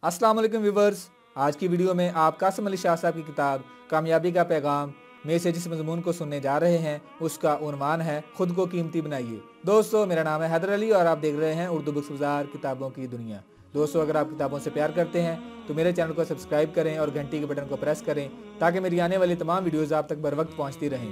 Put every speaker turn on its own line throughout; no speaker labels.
अस्सलाम वालेकुम व्यूवर्स, आज की वीडियो में आप कासिम अली शाह साहब की किताब कामयाबी का पैगाम में से जिस मजमून को सुनने जा रहे हैं उसका उन्वान है खुद को कीमती बनाइए। दोस्तों, मेरा नाम है हैदर अली और आप देख रहे हैं उर्दू बुक्स बाजार किताबों की दुनिया। दोस्तों, अगर आप किताबों से प्यार करते हैं तो मेरे चैनल को सब्सक्राइब करें और घंटी के बटन को प्रेस करें ताकि मेरी आने वाली तमाम वीडियोज़ आप तक बर वक्त पहुँचती रहें।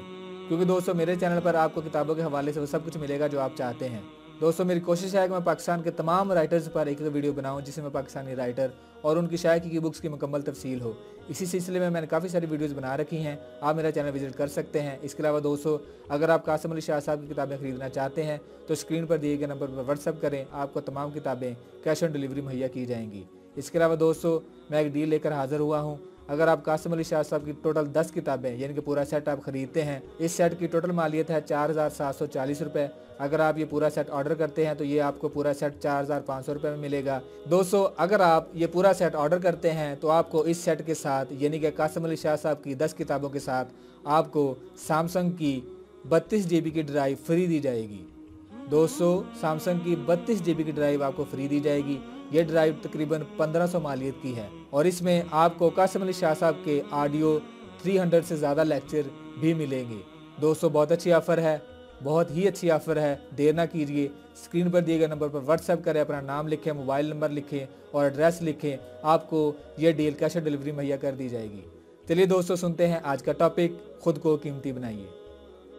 क्योंकि दोस्तों, मेरे चैनल पर आपको किताबों के हवाले से वो सब कुछ मिलेगा जो आप चाहते हैं। दोस्तों, मेरी कोशिश है कि मैं पाकिस्तान के तमाम राइटर्स पर एक वीडियो बनाऊं जिसमें पाकिस्तानी राइटर और उनकी शायकी की बुक्स की मुकम्मल तफसील हो। इसी सिलसिले में मैंने काफ़ी सारी वीडियोस बना रखी हैं, आप मेरा चैनल विजिट कर सकते हैं। इसके अलावा दोस्तों, अगर आप कासिम अली शाह साहब की किताबें खरीदना चाहते हैं तो स्क्रीन पर दिए गए नंबर पर व्हाट्सअप करें, आपको तमाम किताबें कैश ऑन डिलीवरी मुहैया की जाएंगी। इसके अलावा दोस्तों, मैं एक डील लेकर हाजिर हुआ हूँ। अगर आप कासिम अली शाह साहब की टोटल 10 किताबें यानी कि पूरा सेट आप खरीदते हैं, इस सेट की टोटल मालियत है 4740 रुपये। अगर आप ये पूरा सेट ऑर्डर करते हैं तो ये आपको पूरा सेट 4500 रुपये में मिलेगा। दोस्तों, अगर आप ये पूरा सेट ऑर्डर करते हैं तो आपको इस सेट के साथ यानी कि कासिम अली शाह साहब की 10 किताबों के साथ आपको सैमसंग की 32 GB की ड्राइव फ्री दी जाएगी। दोस्तों, सैमसंग की 32 GB की ड्राइव आपको फ्री दी जाएगी। ये ड्राइव तकरीबन 1500 मालियत की है और इसमें आपको कासिम अली शाह साहब के ऑडियो 300 से ज़्यादा लेक्चर भी मिलेंगे। दोस्तों, बहुत अच्छी ऑफ़र है, बहुत ही अच्छी ऑफ़र है। देर ना कीजिए, स्क्रीन पर दिए गए नंबर पर व्हाट्सएप करें, अपना नाम लिखें, मोबाइल नंबर लिखें और एड्रेस लिखें, आपको ये डील कैश ऑन डिलीवरी मुहैया कर दी जाएगी। चलिए दोस्तों, सुनते हैं आज का टॉपिक, खुद को कीमती बनाइए।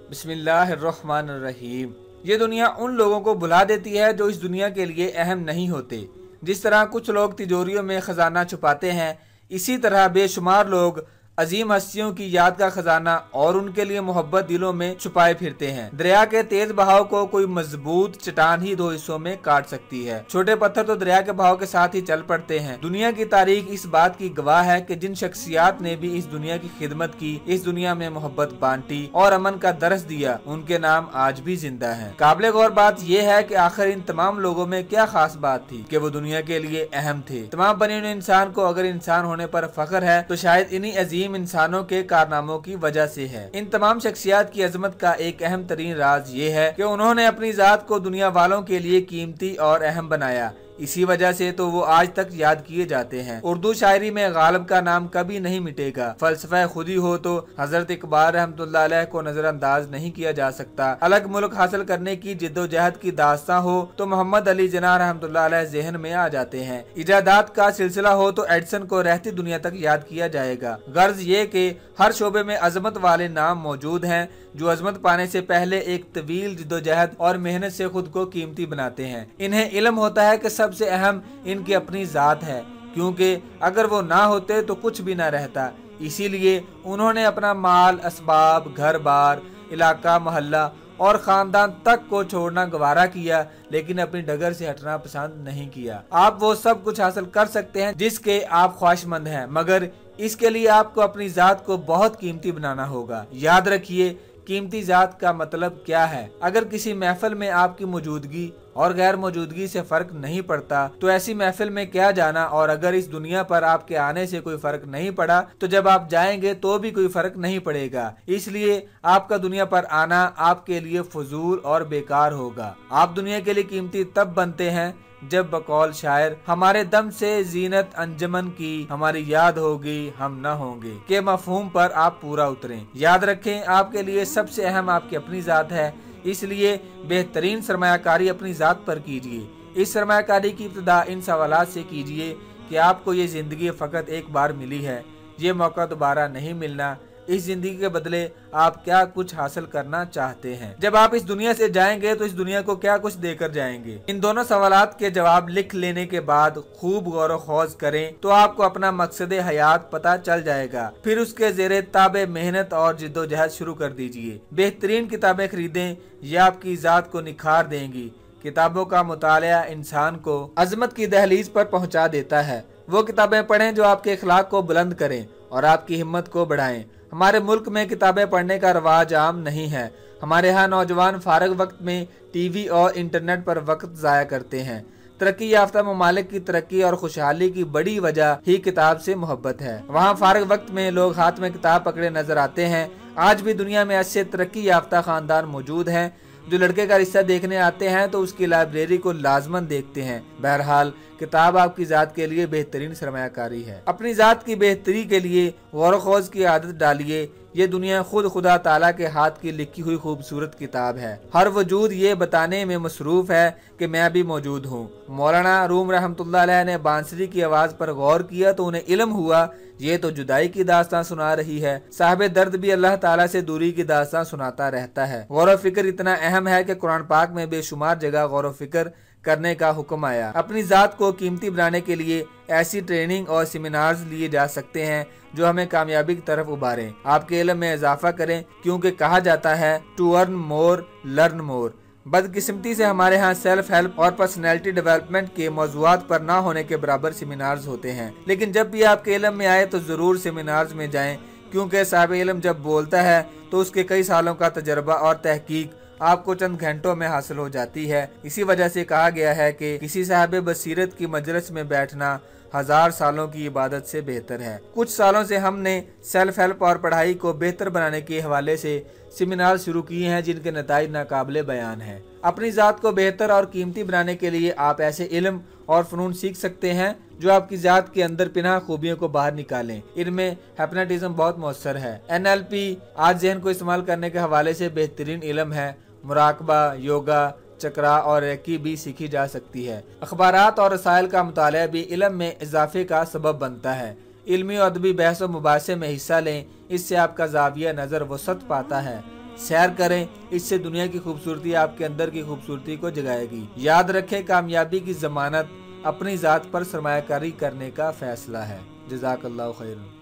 बिस्मिल्लाहिर्रहमानिर्रहीम। ये दुनिया उन लोगों को बुला देती है जो इस दुनिया के लिए अहम नहीं होते। जिस तरह कुछ लोग तिजोरियों में खजाना छुपाते हैं, इसी तरह बेशुमार लोग अजीम हस्तियों की याद का खजाना और उनके लिए मोहब्बत दिलों में छुपाए फिरते हैं। दरिया के तेज बहाव को कोई मजबूत चट्टान ही 2 हिस्सों में काट सकती है। छोटे पत्थर तो दरिया के बहाव के साथ ही चल पड़ते हैं। दुनिया की तारीख इस बात की गवाह है कि जिन शख्सियात ने भी इस दुनिया की खिदमत की, इस दुनिया में मोहब्बत बांटी और अमन का दर्स दिया, उनके नाम आज भी जिंदा है। काबिल गौर बात यह है कि आखिर इन तमाम लोगों में क्या खास बात थी कि वो दुनिया के लिए अहम थे। तमाम बने हुए इंसान को अगर इंसान होने पर फख्र है तो शायद इन्हीं अजीम इंसानों के कारनामों की वजह से है। इन तमाम शख्सियात की अजमत का एक अहम तरीन राज ये है कि उन्होंने अपनी जात को दुनिया वालों के लिए कीमती और अहम बनाया। इसी वजह से तो वो आज तक याद किए जाते हैं। उर्दू शायरी में गालिब का नाम कभी नहीं मिटेगा। फलसफा खुदी हो तो हजरत इकबाल रहमतुल्लाह अलैह को नजरअंदाज नहीं किया जा सकता। अलग मुल्क हासिल करने की जिद्दोजहद की दास्तां हो तो मोहम्मद अली जिन्नाह रहमतुल्लाह अलैह ज़हन में आ जाते हैं। इजादात का सिलसिला हो तो एडिसन को रहती दुनिया तक याद किया जाएगा। गर्ज ये कि हर शोबे में अजमत वाले नाम मौजूद हैं जो अजमत पाने से पहले एक तवील जिद्दोजहद और मेहनत से खुद को कीमती बनाते हैं। इन्हें इल्म होता है कि सबसे अहम इनकी अपनी जात है, क्योंकि अगर वो ना होते तो कुछ भी ना रहता। इसीलिए उन्होंने अपना माल, असबाब, घर बार, इलाका, मोहल्ला और खानदान तक को छोड़ना गवारा किया, लेकिन अपनी डगर से हटना पसंद नहीं किया। आप वो सब कुछ हासिल कर सकते हैं जिसके आप ख्वाहिशमंद हैं, मगर इसके लिए आपको अपनी जात को बहुत कीमती बनाना होगा। याद रखिए, कीमती जात का मतलब क्या है। अगर किसी महफिल में आपकी मौजूदगी और गैर मौजूदगी से फर्क नहीं पड़ता तो ऐसी महफिल में क्या जाना, और अगर इस दुनिया पर आपके आने से कोई फर्क नहीं पड़ा तो जब आप जाएंगे तो भी कोई फर्क नहीं पड़ेगा। इसलिए आपका दुनिया पर आना आपके लिए फजूल और बेकार होगा। आप दुनिया के लिए कीमती तब बनते हैं जब बकौल शायर हमारे दम से जीनत अंजमन की हमारी याद होगी, हम न होंगे के मफहूम पर आप पूरा उतरें। याद रखें, आपके लिए सबसे अहम आपकी अपनी जात है, इसलिए बेहतरीन सरमायाकारी अपनी जात पर कीजिए। इस सरमायाकारी की इब्तिदा इन सवालात से कीजिए कि आपको ये जिंदगी फ़कत एक बार मिली है, ये मौका दोबारा नहीं मिलना। इस जिंदगी के बदले आप क्या कुछ हासिल करना चाहते हैं। जब आप इस दुनिया से जाएंगे तो इस दुनिया को क्या कुछ देकर जाएंगे। इन दोनों सवालात के जवाब लिख लेने के बाद खूब गौर खोज करें तो आपको अपना मकसद हयात पता चल जाएगा। फिर उसके ज़ेरे ताबे मेहनत और जिद्दोजहद शुरू कर दीजिए। बेहतरीन किताबें खरीदें, यह आपकी जात को निखार देंगी। किताबों का मुतालिया इंसान को अजमत की दहलीज पर पहुँचा देता है। वो किताबें पढ़ें जो आपके अखलाक को बुलंद करें और आपकी हिम्मत को बढ़ाएं। हमारे मुल्क में किताबें पढ़ने का रवाज आम नहीं है। हमारे यहाँ नौजवान फारग वक्त में टीवी और इंटरनेट पर वक्त ज़ाया करते हैं। तरक्की याफ्ता ममालिक की तरक्की और खुशहाली की बड़ी वजह ही किताब से मोहब्बत है। वहाँ फारग वक्त में लोग हाथ में किताब पकड़े नजर आते हैं। आज भी दुनिया में ऐसे तरक्की याफ्ता खानदान मौजूद हैं जो लड़के का रिश्ता देखने आते हैं तो उसकी लाइब्रेरी को लाजमन देखते हैं। बहरहाल किताब आपकी ज़ात के लिए बेहतरीन सरमायाकारी है। अपनी ज़ात की बेहतरी के लिए गौर व खौज की आदत डालिए। ये दुनिया खुद खुदा ताला के हाथ की लिखी हुई खूबसूरत किताब है। हर वजूद ये बताने में मसरूफ है कि मैं भी मौजूद हूँ। मौलाना रूम रहमतुल्लाह अलैह ने बांसुरी की आवाज़ पर गौर किया तो उन्हें इल्म हुआ ये तो जुदाई की दास्तां सुना रही है। साहिब दर्द भी अल्लाह ताला से दूरी की दास्तां सुनाता रहता है। गौर व फिक्र इतना अहम है कि कुरान पाक में बेशुमार जगह गौर व फिक्र करने का हुक्म आया। अपनी ज़ात को कीमती बनाने के लिए ऐसी ट्रेनिंग और सेमिनार्स लिए जा सकते हैं जो हमें कामयाबी की तरफ उभारें, आपके इल्म में इजाफा करें, क्योंकि कहा जाता है to earn more learn more. बदकिस्मती से हमारे यहाँ सेल्फ हेल्प और पर्सनैलिटी डेवलपमेंट के मौज़ूआत पर ना होने के बराबर सेमिनार्स होते हैं, लेकिन जब भी आपके इल्म में आए तो ज़रूर सेमिनार्स में जाएं, क्योंकि साहिब इल्म जब बोलता है तो उसके कई सालों का तजर्बा और तहकीक आपको चंद घंटों में हासिल हो जाती है। इसी वजह से कहा गया है कि किसी साहिब बसीरत की मजलिस में बैठना 1000 सालों की इबादत से बेहतर है। कुछ सालों से हमने सेल्फ हेल्प और पढ़ाई को बेहतर बनाने के हवाले से सेमिनार शुरू किए हैं जिनके नताइज नाकाबिले बयान हैं। अपनी ज़ात को बेहतर और कीमती बनाने के लिए आप ऐसे इल्म और फ़नून सीख सकते हैं जो आपकी ज़ात के अंदर पिना खूबियों को बाहर निकालें। इनमें हिप्नोटिज्म बहुत मौसर है। NLP आज जहन को इस्तेमाल करने के हवाले से बेहतरीन इल्म है। मुराकबा, योगा, चक्रा और रेकी भी सीखी जा सकती है। अखबारात और रसायल का मुताला भी इल्म में इजाफे का सबब बनता है। इल्मी और अदबी बहस व मुबासे में हिस्सा लें, इससे आपका जाविया नज़र वसत पाता है। सैर करें, इससे दुनिया की खूबसूरती आपके अंदर की खूबसूरती को जगाएगी। याद रखें, कामयाबी की जमानत अपनी ज़ात पर सरमायाकारी करने का फैसला है। जज़ाकल्लाहु खैरन।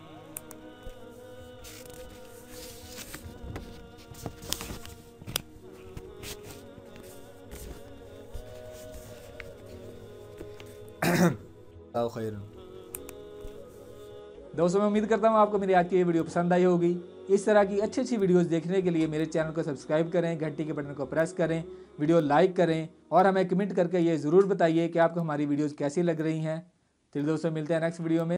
दोस्तों, मैं उम्मीद करता हूँ आपको मेरी आज की ये वीडियो पसंद आई होगी। इस तरह की अच्छी अच्छी वीडियोस देखने के लिए मेरे चैनल को सब्सक्राइब करें, घंटी के बटन को प्रेस करें, वीडियो लाइक करें और हमें कमेंट करके ये ज़रूर बताइए कि आपको हमारी वीडियोस कैसी लग रही हैं। फिर दोस्तों मिलते हैं नेक्स्ट वीडियो में।